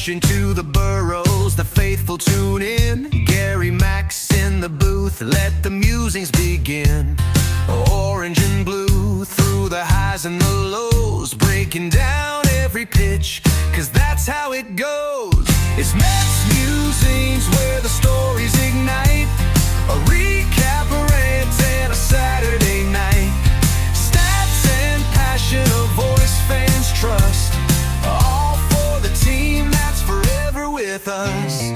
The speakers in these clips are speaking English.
Into the boroughs, the faithful tune in. Gary Mack's in the booth, let the musings begin. Orange and blue, through the highs and the lows, breaking down every pitch, cause that's how it goes. It's MetsMusings, where the stories ignite. A recap, a rant, and a Saturday night. Stats and passion, a voice fans trust. All for the team that's forever with us.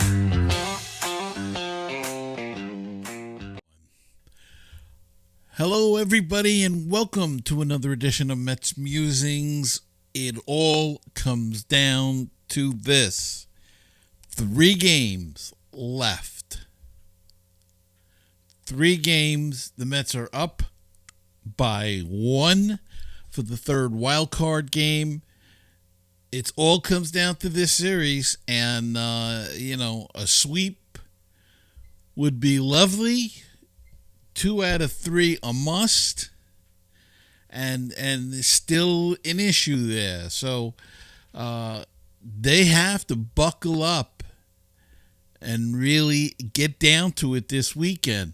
Hello, everybody, and welcome to another edition of MetsMusings. It all comes down to this. 3 games left. 3 games. The Mets are up by 1 for the third wild card game. It all comes down to this series, and, a sweep would be lovely. 2 out of 3 a must, and still an issue there. So they have to buckle up and really get down to it this weekend.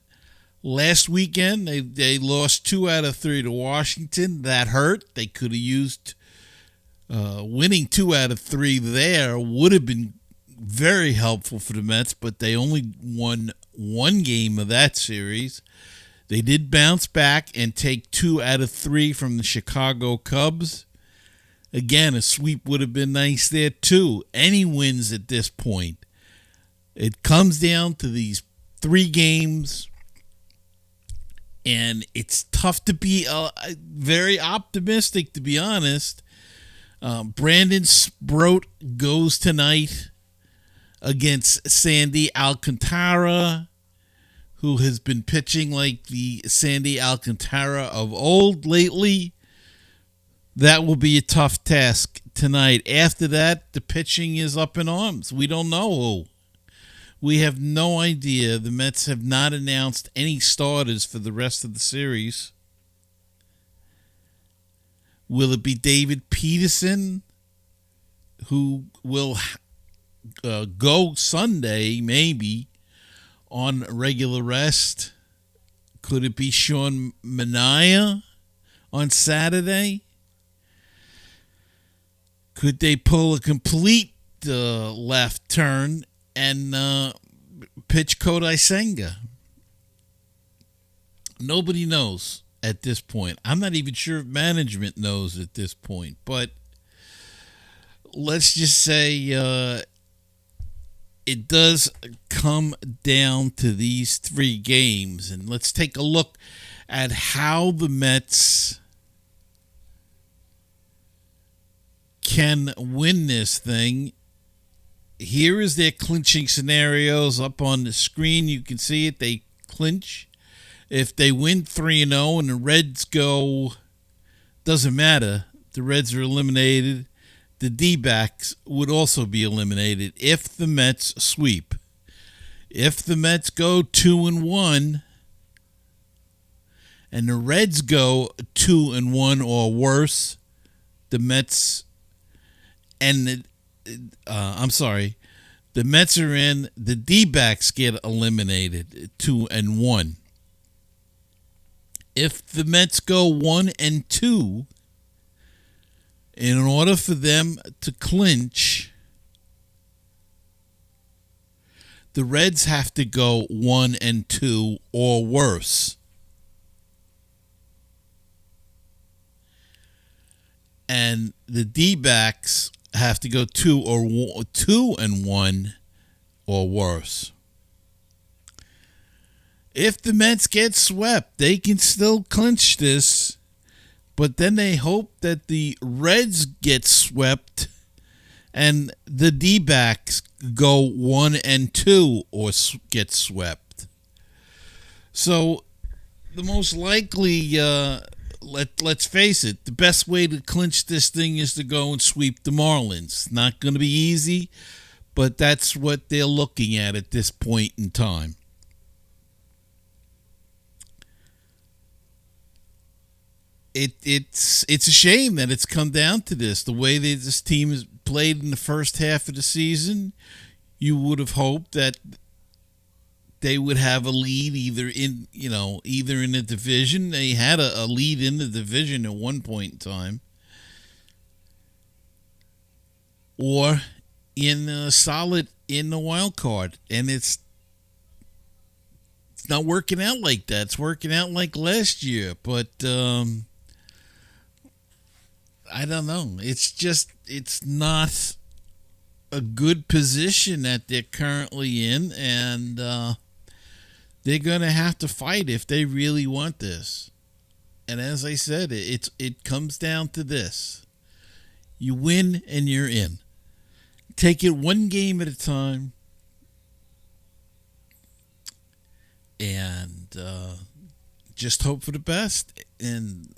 Last weekend, they lost 2 out of 3 to Washington. That hurt. They could have used winning 2 out of 3 there would have been very helpful for the Mets, but they only won 1 game of that series. They did bounce back and take 2 out of 3 from the Chicago Cubs. Again, a sweep would have been nice there too. Any wins at this point. It comes down to these 3 games, and it's tough to be very optimistic, to be honest. Brandon Sproat goes tonight against Sandy Alcantara, who has been pitching like the Sandy Alcantara of old lately. That will be a tough task tonight. After that, the pitching is up in arms. We don't know who. We have no idea. The Mets have not announced any starters for the rest of the series. Will it be David Peterson, who will go Sunday, maybe, on regular rest? Could it be Sean Manaea on Saturday? Could they pull a complete left turn and pitch Kodai Senga? Nobody knows at this point. I'm not even sure if management knows at this point, but let's just say it does come down to these 3 games. And let's take a look at how the Mets can win this thing. Here is their clinching scenarios up on the screen. You can see it. They clinch. If they win 3-0 and the Reds go, doesn't matter. The Reds are eliminated. The D-backs would also be eliminated if the Mets sweep. If the Mets go 2-1 and the Reds go 2-1 or worse, the Mets and the Mets are in. The D-backs get eliminated 2-1. If the Mets go 1-2, in order for them to clinch, the Reds have to go 1-2 or worse. And the D-backs have to go 2-1 or worse. If the Mets get swept, they can still clinch this, but then they hope that the Reds get swept and the D-backs go 1-2 or get swept. So the most likely, let's face it, the best way to clinch this thing is to go and sweep the Marlins. Not going to be easy, but that's what they're looking at this point in time. it's a shame that it's come down to this. The way that this team has played in the first half of the season, you would have hoped that they would have a lead either in the division. They had a lead in the division at one point in time, or in a solid in the wild card, and it's not working out like that. It's working out like last year, but I don't know. It's not a good position that they're currently in, and they're going to have to fight if they really want this. And as I said, it comes down to this. You win and you're in. Take it one game at a time, and just hope for the best. And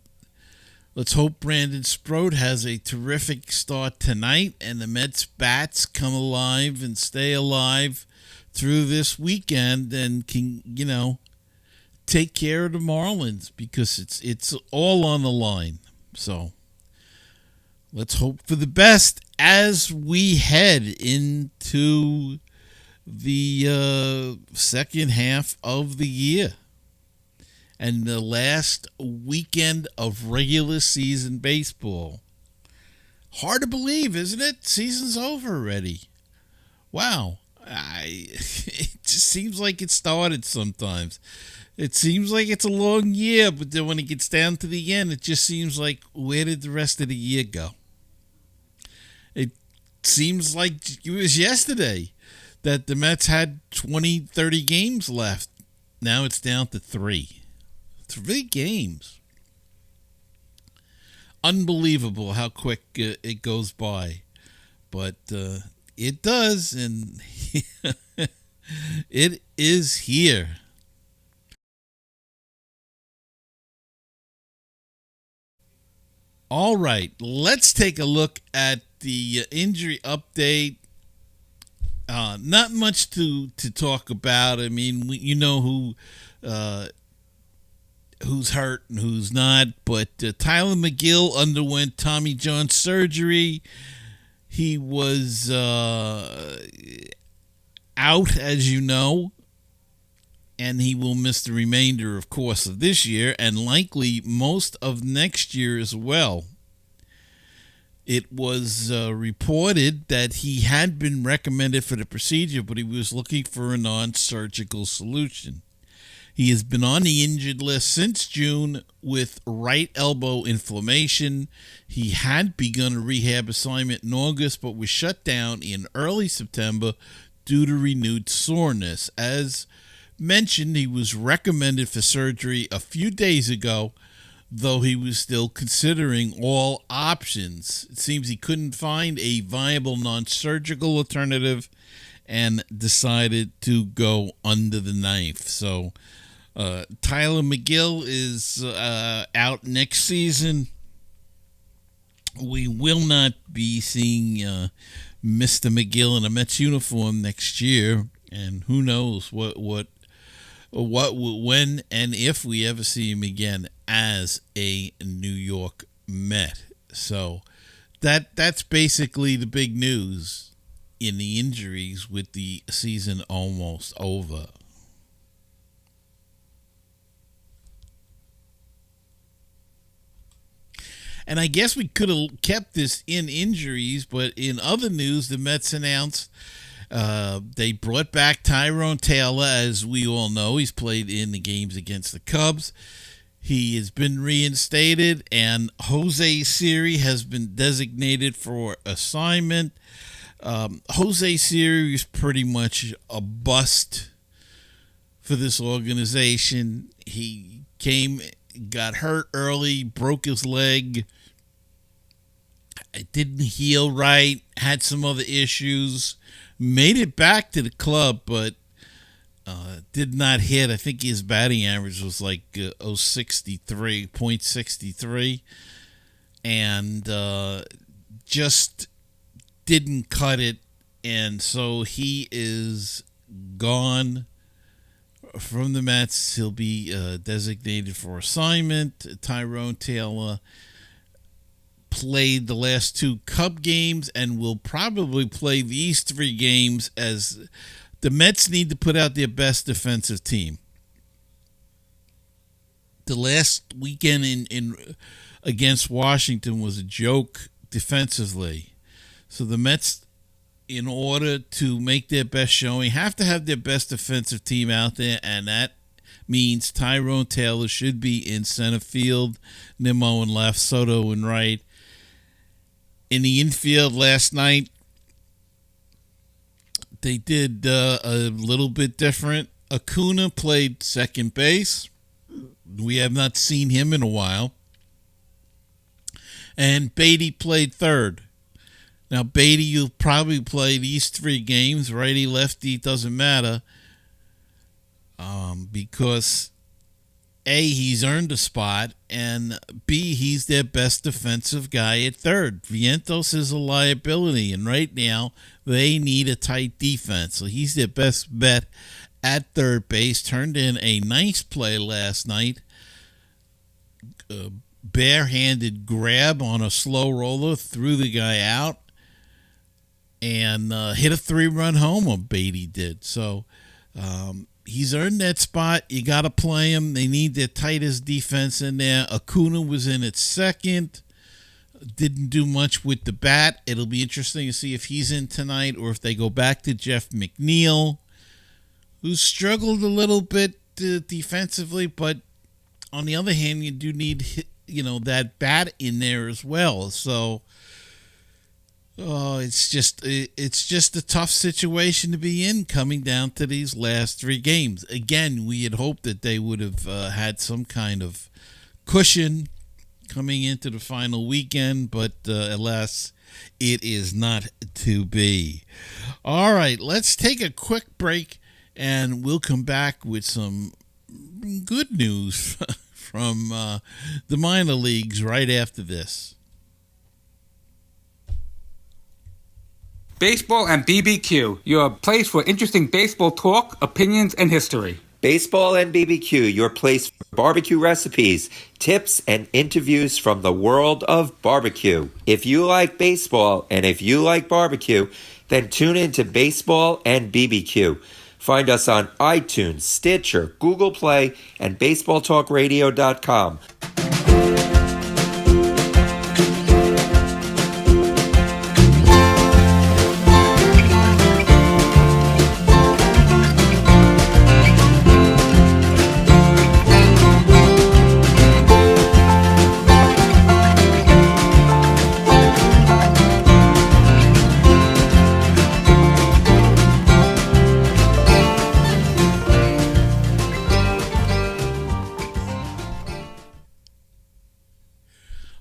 let's hope Brandon Sproat has a terrific start tonight, and the Mets bats come alive and stay alive through this weekend, and can take care of the Marlins, because it's all on the line. So let's hope for the best as we head into the second half of the year and the last weekend of regular season baseball. Hard to believe, isn't it? Season's over already. Wow. It just seems like it started sometimes. It seems like it's a long year, but then when it gets down to the end, it just seems like, where did the rest of the year go? It seems like it was yesterday that the Mets had 20, 30 games left. Now it's down to 3. 3 games. Unbelievable how quick it goes by. But it does, and it is here. All right, let's take a look at the injury update. Not much to talk about. I mean, you know who's hurt and who's not. But Tyler McGill underwent Tommy John surgery. He was out, as you know, and he will miss the remainder, of course, of this year and likely most of next year as well. It was reported that he had been recommended for the procedure, but he was looking for a non-surgical solution. He has been on the injured list since June with right elbow inflammation. He had begun a rehab assignment in August, but was shut down in early September due to renewed soreness. As mentioned, he was recommended for surgery a few days ago, though he was still considering all options. It seems he couldn't find a viable non-surgical alternative and decided to go under the knife. So Tyler McGill is out next season. We will not be seeing Mr. McGill in a Mets uniform next year, and who knows what, when, and if we ever see him again as a New York Met. So that's basically the big news in the injuries with the season almost over. And I guess we could have kept this in injuries, but in other news, the Mets announced they brought back Tyrone Taylor. As we all know, he's played in the games against the Cubs. He has been reinstated, and Jose Siri has been designated for assignment. Jose Siri is pretty much a bust for this organization. He got hurt early, broke his leg. It didn't heal right, had some other issues, made it back to the club, but did not hit. I think his batting average was like 0.63, and just didn't cut it, and so he is gone from the Mets. He'll be designated for assignment. Tyrone Taylor played the last 2 Cub games and will probably play these 3 games, as the Mets need to put out their best defensive team. The last weekend in against Washington was a joke defensively. So the Mets, in order to make their best showing, have to have their best defensive team out there, and that means Tyrone Taylor should be in center field, Nimmo in left, Soto in right. In the infield last night, they did a little bit different. Acuna played second base. We have not seen him in a while. And Beatty played third. Now, Beatty, you'll probably play these 3 games. Righty, lefty, doesn't matter. Because A, he's earned a spot, and B, he's their best defensive guy at third. Vientos is a liability, and right now they need a tight defense. So he's their best bet at third base. Turned in a nice play last night. Barehanded grab on a slow roller, threw the guy out, and hit a 3-run homer. Beatty did. So he's earned that spot. You got to play him. They need their tightest defense in there. Acuna was in at second. Didn't do much with the bat. It'll be interesting to see if he's in tonight or if they go back to Jeff McNeil, who struggled a little bit defensively, but on the other hand, you do need that bat in there as well. So it's just a tough situation to be in coming down to these last 3 games. Again, we had hoped that they would have had some kind of cushion coming into the final weekend, but alas, it is not to be. All right, let's take a quick break, and we'll come back with some good news from the minor leagues right after this. Baseball and BBQ, your place for interesting baseball talk, opinions, and history. Baseball and BBQ, your place for barbecue recipes, tips, and interviews from the world of barbecue. If you like baseball and if you like barbecue, then tune in to Baseball and BBQ. Find us on iTunes, Stitcher, Google Play, and BaseballTalkRadio.com.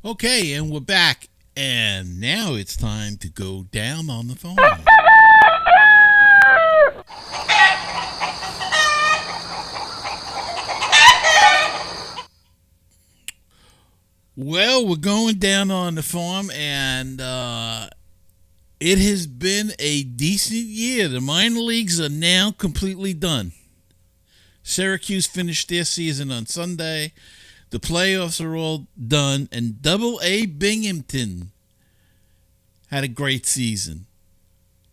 Okay, and we're back, and now it's time to go down on the phone. Well, we're going down on the farm, and it has been a decent year. The minor leagues are now completely done. Syracuse finished their season on Sunday. The playoffs are all done, and Double-A Binghamton had a great season.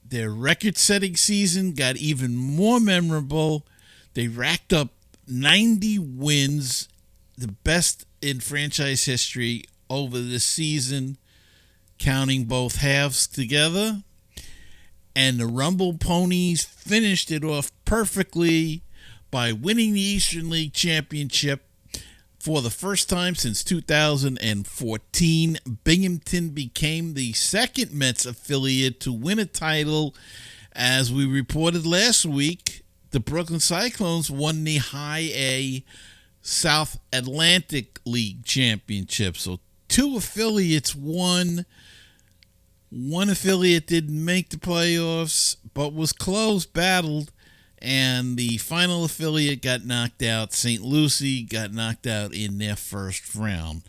Their record-setting season got even more memorable. They racked up 90 wins, the best in franchise history over this season, counting both halves together. And the Rumble Ponies finished it off perfectly by winning the Eastern League Championship. For the first time since 2014, Binghamton became the second Mets affiliate to win a title. As we reported last week, the Brooklyn Cyclones won the High A South Atlantic League Championship. So 2 affiliates won. 1 affiliate didn't make the playoffs, but was close, battled. And the final affiliate got knocked out. St. Lucie got knocked out in their first round.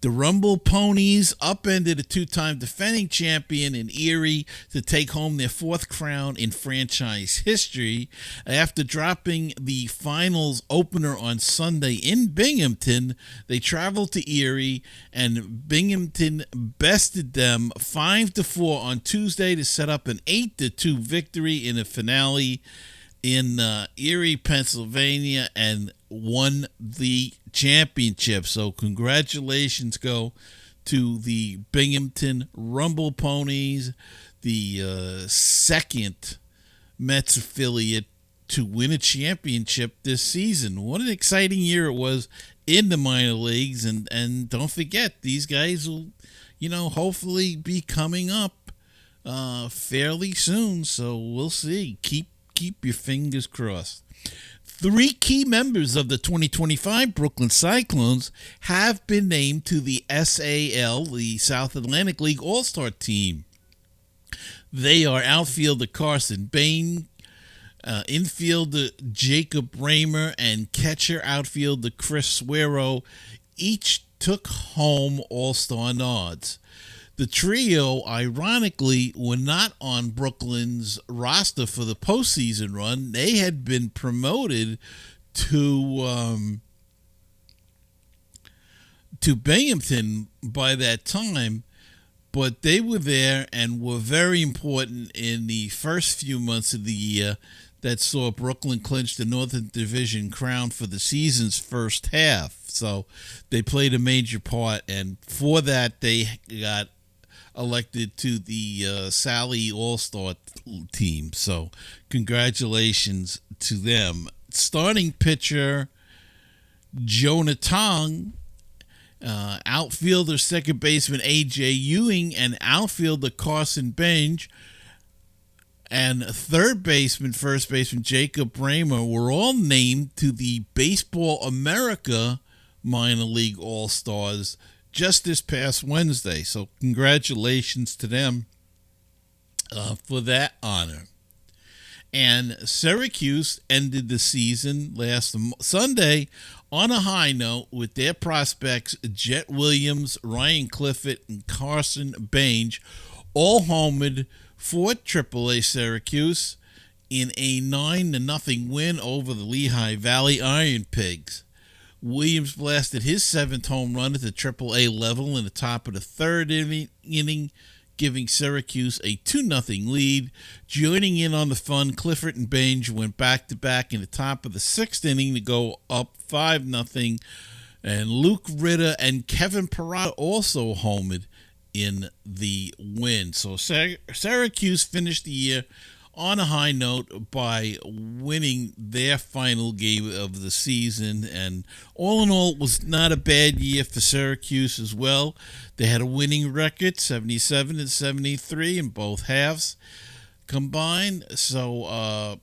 The Rumble Ponies upended a two-time defending champion in Erie to take home their fourth crown in franchise history. After dropping the finals opener on Sunday in Binghamton, they traveled to Erie, and Binghamton bested them 5-4 on Tuesday to set up an 8-2 victory in the finale in Erie, Pennsylvania, and won the championship. So congratulations go to the Binghamton Rumble Ponies, the second Mets affiliate to win a championship this season. What an exciting year it was in the minor leagues, and don't forget, these guys will, hopefully be coming up fairly soon. So we'll see. Keep your fingers crossed. 3 key members of the 2025 Brooklyn Cyclones have been named to the SAL, the South Atlantic League All-Star team. They are outfielder Carson Bain, infielder Jacob Raymer, and catcher outfielder Chris Suero. Each took home All-Star nods. The trio, ironically, were not on Brooklyn's roster for the postseason run. They had been promoted to Binghamton by that time, but they were there and were very important in the first few months of the year that saw Brooklyn clinch the Northern Division crown for the season's first half. So they played a major part, and for that they got elected to the Sally All-Star team. So congratulations to them. Starting pitcher Jonah Tong, outfielder second baseman A.J. Ewing, and outfielder Carson Benj, and third baseman, first baseman Jacob Raymer were all named to the Baseball America Minor League All-Stars just this past Wednesday. So congratulations to them for that honor. And Syracuse ended the season last Sunday on a high note with their prospects Jet Williams, Ryan Clifford, and Carson Bange all homered for AAA Syracuse in a 9-0 win over the Lehigh Valley Iron Pigs. Williams blasted his 7th home run at the AAA level in the top of the third inning, giving Syracuse a 2-0 lead. Joining in on the fun, Clifford and Bange went back-to-back in the top of the 6th inning to go up 5-0, and Luke Ritter and Kevin Parada also homered in the win. So Syracuse finished the year on a high note by winning their final game of the season, and all in all, it was not a bad year for Syracuse as well. They had a winning record, 77 and 73 in both halves combined. So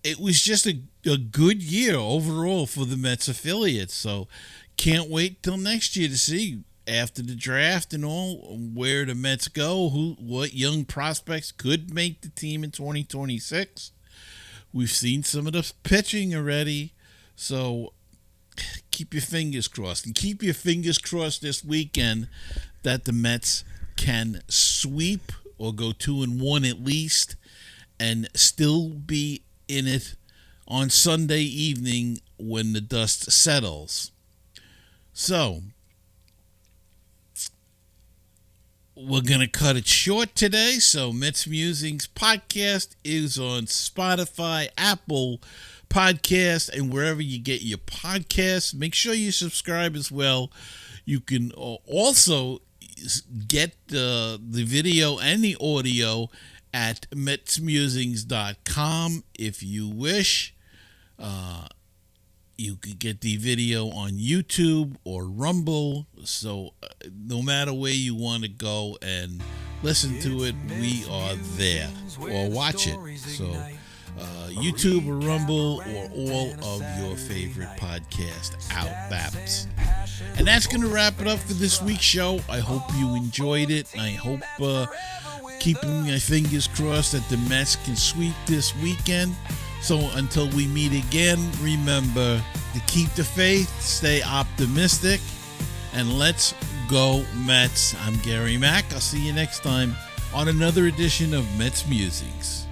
it was just a good year overall for the Mets affiliates. So can't wait till next year to see, after the draft and all, where the Mets go, what young prospects could make the team in 2026. We've seen some of the pitching already, so keep your fingers crossed. And keep your fingers crossed this weekend that the Mets can sweep or go 2-1 at least and still be in it on Sunday evening when the dust settles. So we're going to cut it short today. So MetsMusings podcast is on Spotify, Apple Podcast, and wherever you get your podcasts. Make sure you subscribe as well. You can also get the video and the audio at MetsMusings.com if you wish. You could get the video on YouTube or Rumble. So no matter where you want to go and listen to it, we are there. Or watch it. So YouTube or Rumble or all of your favorite podcast apps. And that's going to wrap it up for this week's show. I hope you enjoyed it. I hope keeping my fingers crossed that the Mets can sweep this weekend. So until we meet again, remember to keep the faith, stay optimistic, and let's go Mets. I'm Gary Mack. I'll see you next time on another edition of Mets Musings.